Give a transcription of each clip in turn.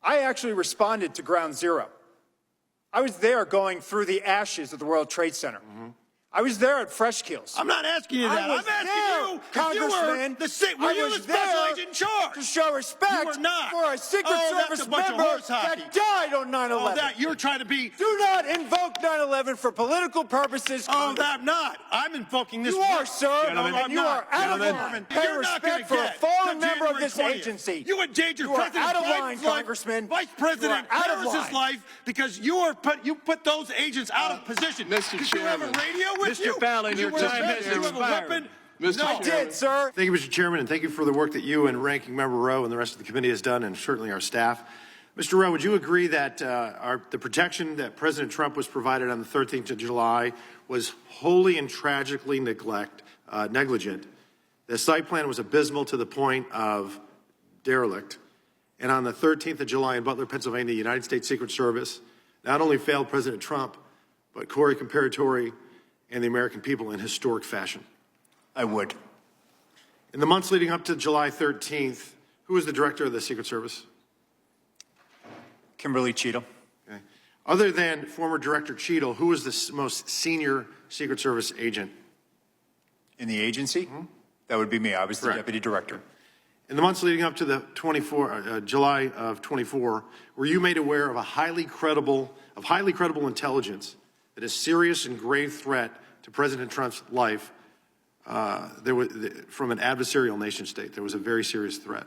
I actually responded to Ground Zero. I was there going through the ashes of the World Trade Center. I was there at Fresh Kills. I'm not asking you that. I'm asking you, Congressman. were you the special agent in charge? To show respect for a Secret Service member that died on 9/11. Oh, that you're trying to be. Do not invoke 9/11 for political purposes. Oh, that I'm not. I'm invoking this. You are, sir. Gentlemen, and you are out of line. Pay respect for a fallen member of this agency. You endangered President President Biden's life, Congressman. Vice President Harris's life because you put those agents out of position. Mr. Did you have a radio with you? Mr. Fallon, your time has expired. I did, sir. Thank you, Mr. Chairman, and thank you for the work that you and Ranking Member Rowe and the rest of the committee has done, and certainly our staff. Mr. Rowe, would you agree that the protection that President Trump was provided on the 13th of July was wholly and tragically negligent? The site plan was abysmal to the point of derelict. And on the 13th of July in Butler, Pennsylvania, the United States Secret Service not only failed President Trump, but Corey Comparatori and the American people in historic fashion. I would. In the months leading up to July 13th, who was the director of the Secret Service? Kimberly Cheatham. Okay. Other than former Director Cheatham, who was the most senior Secret Service agent? In the agency? That would be me. I was the Correct. deputy director. In the months leading up to the July of 24, were you made aware of highly credible intelligence that a serious and grave threat to President Trump's life from an adversarial nation state? There was a very serious threat.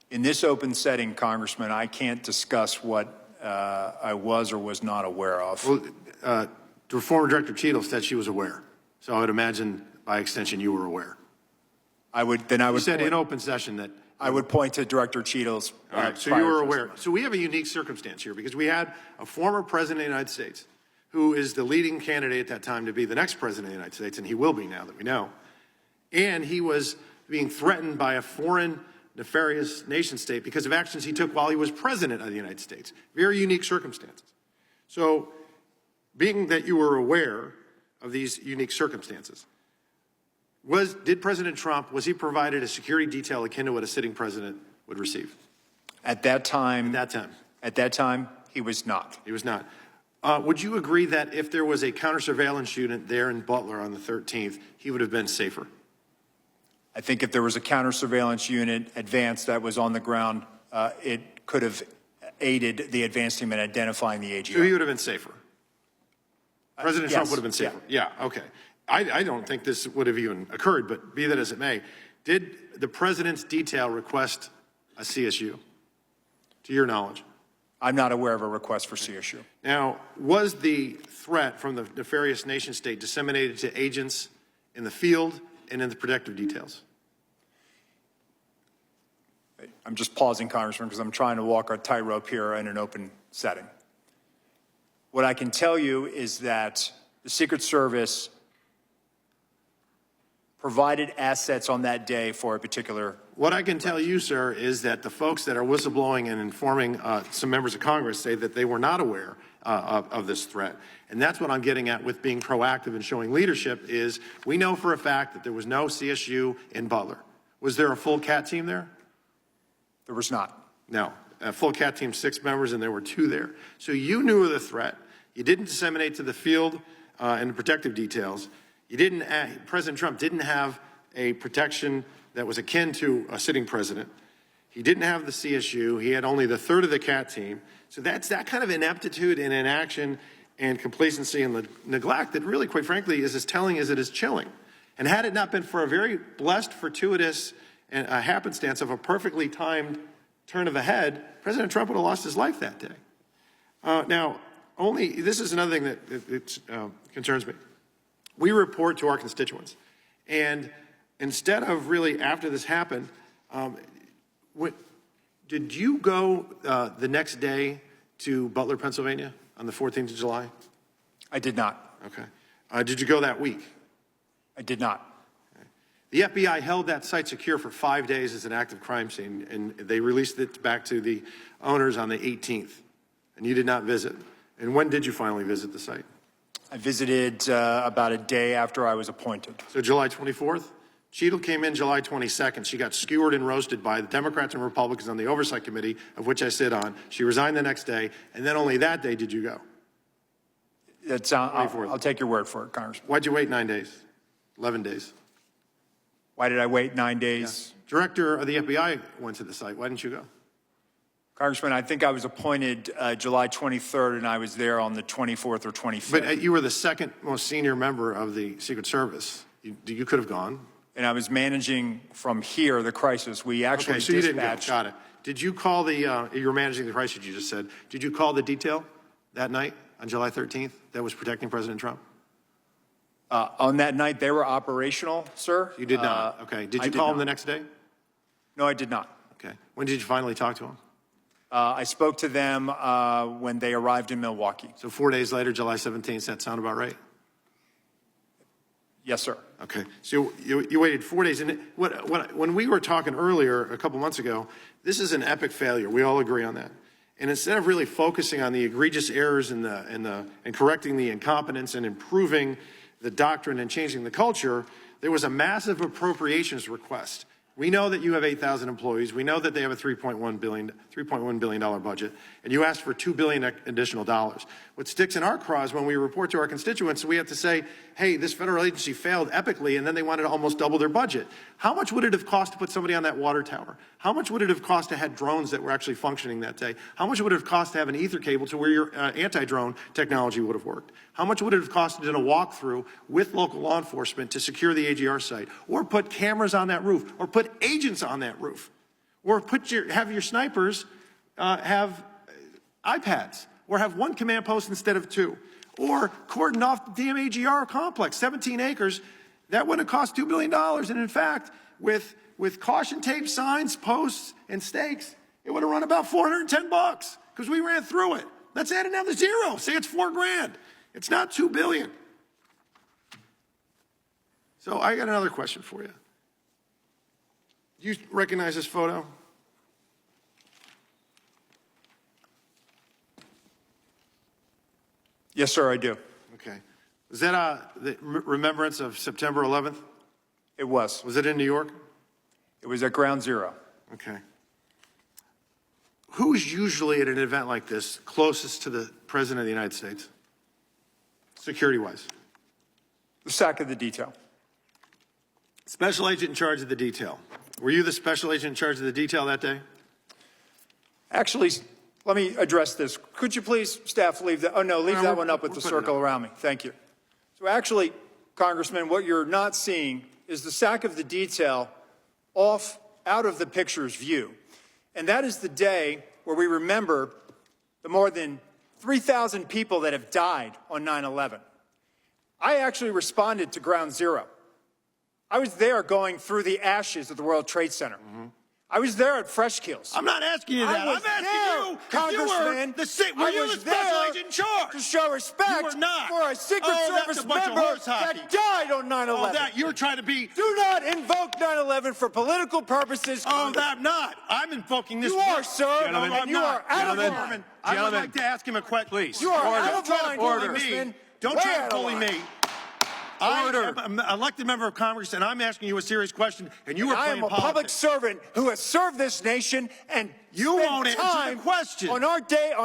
In this open setting, Congressman, I can't discuss what I was or was not aware of. Well, the former Director Cheatham said she was aware. So I would imagine, by extension, you were aware. You said in open session that I would point to Director Cheatham's. So you were aware. So we have a unique circumstance here because we had a former president of the United States who is the leading candidate at that time to be the next president of the United States, and he will be now that we know. And he was being threatened by a foreign nefarious nation state because of actions he took while he was president of the United States. Very unique circumstances. So being that you were aware of these unique circumstances, did President Trump, was he provided a security detail akin to what a sitting president would receive? At that time, he was not. He was not. Would you agree that if there was a counter-surveillance unit there in Butler on the 13th, he would have been safer? I think if there was a counter-surveillance unit advance that was on the ground, it could have aided the advance team in identifying the AGI. So he would have been safer? President Trump yes. would have been safer? Yeah, okay. I don't think this would have even occurred, but be that as it may, did the president's detail request a CSU, to your knowledge? I'm not aware of a request for CSU. Now, was the threat from the nefarious nation state disseminated to agents in the field and in the protective details? I'm just pausing, Congressman, because I'm trying to walk a tightrope here in an open setting. What I can tell you is that the Secret Service provided assets on that day for a particular. What I can tell you, sir, is that the folks that are whistleblowing and informing some members of Congress say that they were not aware of this threat. And that's what I'm getting at with being proactive and showing leadership is we know for a fact that there was no CSU in Butler. Was there a full CAT team there? There was not. No. A full CAT team, 6 members, and there were 2 there. So you knew of the threat. You didn't disseminate to the field and the protective details. You didn't. President Trump didn't have a protection that was akin to a sitting president. He didn't have the CSU. He had only the 1/3 of the CAT team. So that's that kind of ineptitude and inaction and complacency and neglect that really, quite frankly, is as telling as it is chilling. And had it not been for a very blessed, fortuitous, and a happenstance of a perfectly timed turn of a head, President Trump would have lost his life that day. Now, this is another thing that concerns me. We report to our constituents, and instead of really after this happened, did you go the next day to Butler, Pennsylvania on the 14th of July? I did not. Okay. Did you go that week? I did not. Okay. The FBI held that site secure for 5 days as an active crime scene, and they released it back to the owners on the 18th, and you did not visit. And when did you finally visit the site? I visited about a day after I was appointed. So July 24th? Cheadle came in July 22nd. She got skewered and roasted by the Democrats and Republicans on the Oversight Committee, of which I sit on. She resigned the next day, and then only that day did you go. I'll take your word for it, Congressman. Why'd you wait 9 days, 11 days? Why did I wait 9 days? Yeah. Director of the FBI went to the site. Why didn't you go? Congressman, I think I was appointed July 23rd, and I was there on the 24th or 25th. But you were the second most senior member of the Secret Service. You could have gone. And I was managing from here the crisis. We actually so you didn't go. dispatched. Got it. Did you call the, you were managing the crisis you just said. Did you call the detail that night on July 13th that was protecting President Trump? On that night, they were operational, sir. You did not. Okay. Did you call him the next day? No, I did not. Okay. When did you finally talk to him? I spoke to them when they arrived in Milwaukee. So 4 days later, July 17th, does that sound about right? Yes, sir. Okay. So you waited 4 days. And when we were talking earlier, a couple months ago, this is an epic failure. We all agree on that. And instead of really focusing on the egregious errors and correcting the incompetence and improving the doctrine and changing the culture, there was a massive appropriations request. We know that you have 8,000 employees. We know that they have a $3.1 billion budget, and you asked for $2 billion additional dollars. What sticks in our craws when we report to our constituents, we have to say, hey, this federal agency failed epically, and then they wanted to almost double their budget. How much would it have cost to put somebody on that water tower? How much would it have cost to have drones that were actually functioning that day? How much would it have cost to have an ether cable to where your anti-drone technology would have worked? How much would it have cost to do a walkthrough with local law enforcement to secure the AGR site, or put cameras on that roof, or put agents on that roof, or have your snipers have iPads, or have one command post instead of two, or cordon off the damn AGR complex, 17 acres? That wouldn't have cost $2 billion. And in fact, with caution tape, signs, posts, and stakes, it would have run about $410 because we ran through it. Let's add another zero. Say it's $4 grand. It's not $2 billion. So I got another question for you. Do you recognize this photo? Yes, sir, I do. Okay. Was that the remembrance of September 11th? It was. Was it in New York? It was at Ground Zero. Okay. Who's usually at an event like this closest to the President of the United States, security-wise? The SAC of the detail. Special agent in charge of the detail. Were you the special agent in charge of the detail that day? Actually, let me address this. Could you please, staff, leave that? Oh, no, leave that one up with the circle around me. Thank you. So actually, Congressman, what you're not seeing is the SAC of the detail out of the picture's view. And that is the day where we remember the more than 3,000 people that have died on 9/11. I actually responded to Ground Zero. I was there going through the ashes of the World Trade Center. I was there at Fresh Kills. I'm not asking you that. I'm asking you, Congressman. were you the special agent in charge? To show respect You were not. for a Secret Service member that died on 9/11. Oh, that you're trying to be. Do not invoke 9/11 for political purposes. Oh, I'm not. I'm invoking this. You are, sir. Gentlemen, and you are out of line. I would like to ask him a question. Please. You are Order. out of line, Congressman. Don't try to bully me. Order. I'm an elected member of Congress, and I'm asking you a serious question, and you are I playing am a politics. public servant who has served this nation and You spent won't answer time the question. on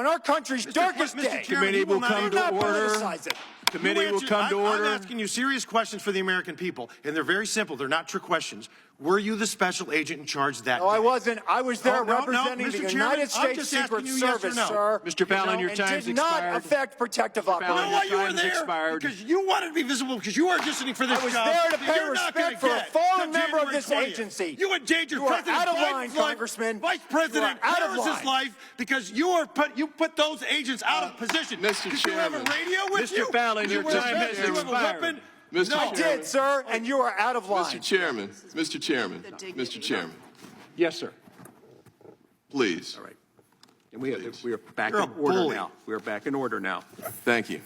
our country's darkest Mr. day. Chairman, Committee will come Do to not order. politicize it. Committee will come to order. I'm asking you serious questions for the American people, and they're very simple. They're not trick questions. Were you the special agent in charge that No, day? I wasn't. I was there No, representing Mr. the Chairman, United I'm States just Secret asking you yes or Service, no. sir. Mr. Fallon, your and time's did expired. not affect protective Fallon, You know operations. why you were time's there? expired. Because you wanted to be visible, because you are auditioning for this I was job. there to that pay you're not gonna respect for a get fallen till member of January this 20th. agency. You endangered You are President out of Biden's line, life, Congressman. Vice President You are out of Harris's line. life, because you put those agents out of position. Mr. Did you have a Chairman. radio with Mr. you? Fallon, Did your you wear a time vest? has Did you have a expired. weapon? Mr. No. I did, sir, and you are out of line. Mr. Chairman, Mr. Chairman, Mr. Chairman, Yes, sir. please. All right. And we are back You're in a order bully. now. We are back in order now. Thank you.